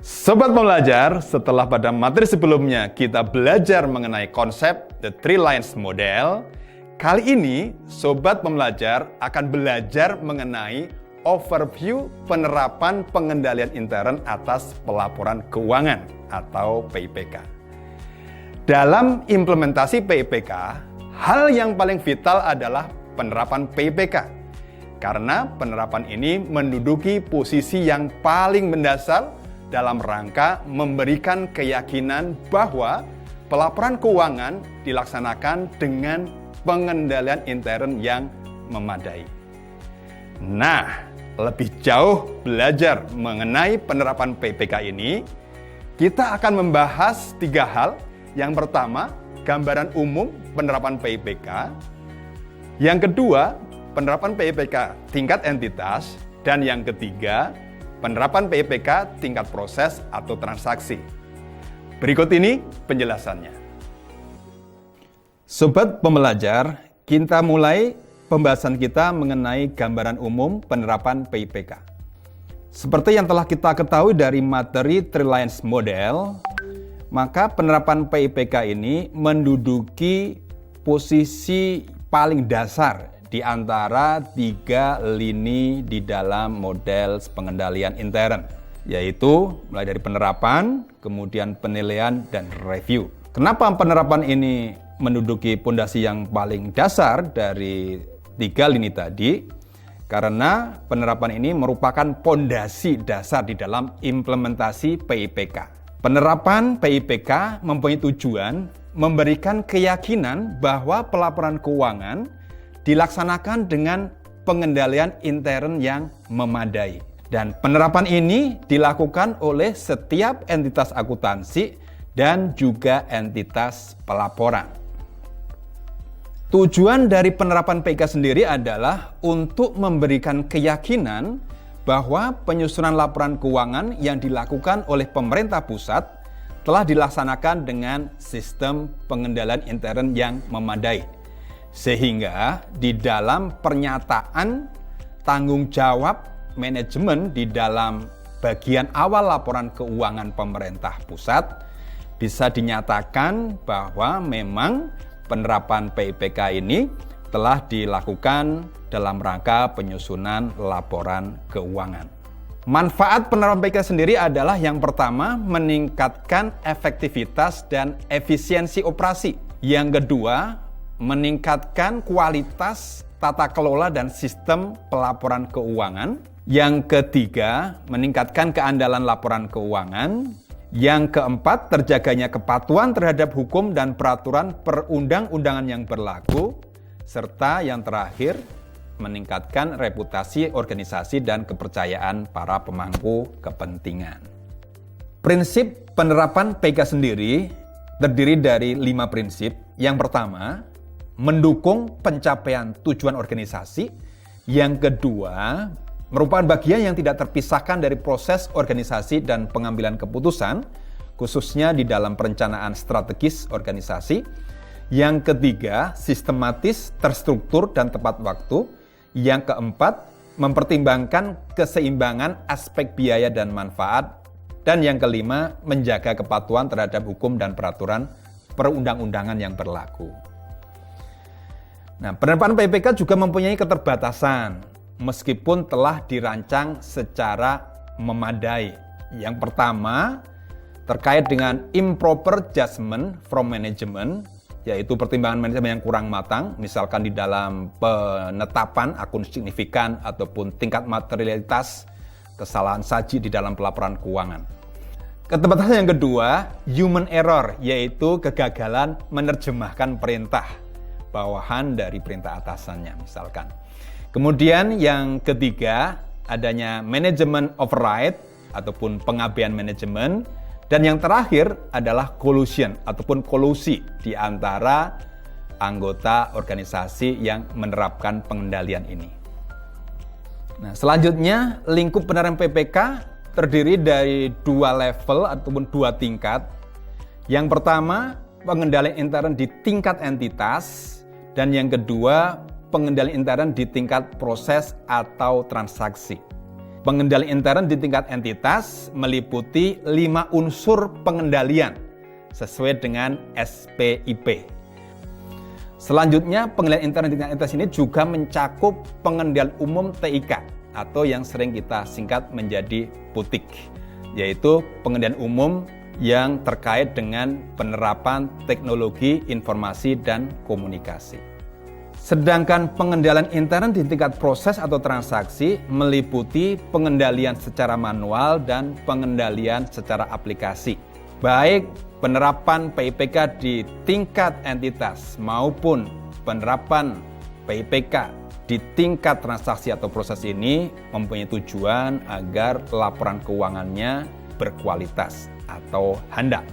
Sobat Pembelajar, setelah pada materi sebelumnya kita belajar mengenai konsep The Three Lions Model, kali ini Sobat Pembelajar akan belajar mengenai overview penerapan pengendalian intern atas pelaporan keuangan atau PIPK. Dalam implementasi PIPK, hal yang paling vital adalah penerapan PIPK. Karena penerapan ini menduduki posisi yang paling mendasar dalam rangka memberikan keyakinan bahwa pelaporan keuangan dilaksanakan dengan pengendalian intern yang memadai. Nah, lebih jauh belajar mengenai penerapan PIPK ini, kita akan membahas 3 hal. Yang pertama, gambaran umum penerapan PIPK. Yang kedua, penerapan PIPK tingkat entitas. Dan yang ketiga, penerapan PIPK tingkat proses atau transaksi. Berikut ini penjelasannya. Sobat Pembelajar, kita mulai pembahasan kita mengenai gambaran umum penerapan PIPK. Seperti yang telah kita ketahui dari materi Three Lions Model, maka penerapan PIPK ini menduduki posisi paling dasar di antara 3 lini di dalam model pengendalian intern, yaitu mulai dari penerapan, kemudian penilaian, dan review. Kenapa penerapan ini menduduki pondasi yang paling dasar dari 3 lini tadi? Karena penerapan ini merupakan pondasi dasar di dalam implementasi PIPK. Penerapan PIPK mempunyai tujuan memberikan keyakinan bahwa pelaporan keuangan dilaksanakan dengan pengendalian intern yang memadai. Dan penerapan ini dilakukan oleh setiap entitas akuntansi dan juga entitas pelaporan. Tujuan dari penerapan PIPK sendiri adalah untuk memberikan keyakinan bahwa penyusunan laporan keuangan yang dilakukan oleh pemerintah pusat telah dilaksanakan dengan sistem pengendalian intern yang memadai. Sehingga di dalam pernyataan tanggung jawab manajemen di dalam bagian awal laporan keuangan pemerintah pusat bisa dinyatakan bahwa memang penerapan PIPK ini telah dilakukan dalam rangka penyusunan laporan keuangan. Manfaat penerapan PIPK sendiri adalah yang pertama, meningkatkan efektivitas dan efisiensi operasi. Yang kedua, meningkatkan kualitas tata kelola dan sistem pelaporan keuangan. Yang ketiga, meningkatkan keandalan laporan keuangan. Yang keempat, terjaganya kepatuhan terhadap hukum dan peraturan perundang-undangan yang berlaku. Serta yang terakhir, meningkatkan reputasi organisasi dan kepercayaan para pemangku kepentingan. Prinsip penerapan PIPK sendiri terdiri dari 5 prinsip. Yang pertama, mendukung pencapaian tujuan organisasi. Yang kedua, merupakan bagian yang tidak terpisahkan dari proses organisasi dan pengambilan keputusan, khususnya di dalam perencanaan strategis organisasi. Yang ketiga, sistematis, terstruktur, dan tepat waktu. Yang keempat, mempertimbangkan keseimbangan aspek biaya dan manfaat. Dan yang kelima, menjaga kepatuhan terhadap hukum dan peraturan perundang-undangan yang berlaku. Nah, penerapan PIPK juga mempunyai keterbatasan meskipun telah dirancang secara memadai. Yang pertama, terkait dengan improper judgment from management, yaitu pertimbangan manajemen yang kurang matang, misalkan di dalam penetapan akun signifikan ataupun tingkat materialitas kesalahan saji di dalam pelaporan keuangan. Keterbatasan yang kedua, human error, yaitu kegagalan menerjemahkan perintah bawahan dari perintah atasannya misalkan. Kemudian yang ketiga, adanya manajemen override ataupun pengabaian manajemen. Dan yang terakhir adalah collusion ataupun kolusi di antara anggota organisasi yang menerapkan pengendalian ini. Nah, selanjutnya lingkup penerapan PIPK terdiri dari 2 level ataupun 2 tingkat. Yang pertama, pengendalian intern di tingkat entitas. Dan yang kedua, pengendalian intern di tingkat proses atau transaksi. Pengendalian intern di tingkat entitas meliputi 5 unsur pengendalian sesuai dengan SPIP. Selanjutnya, pengendalian intern di tingkat entitas ini juga mencakup pengendalian umum TIK atau yang sering kita singkat menjadi PUTIK, yaitu pengendalian umum yang terkait dengan penerapan teknologi informasi dan komunikasi. Sedangkan pengendalian intern di tingkat proses atau transaksi meliputi pengendalian secara manual dan pengendalian secara aplikasi. Baik penerapan PIPK di tingkat entitas maupun penerapan PIPK di tingkat transaksi atau proses ini mempunyai tujuan agar laporan keuangannya berkualitas atau handal.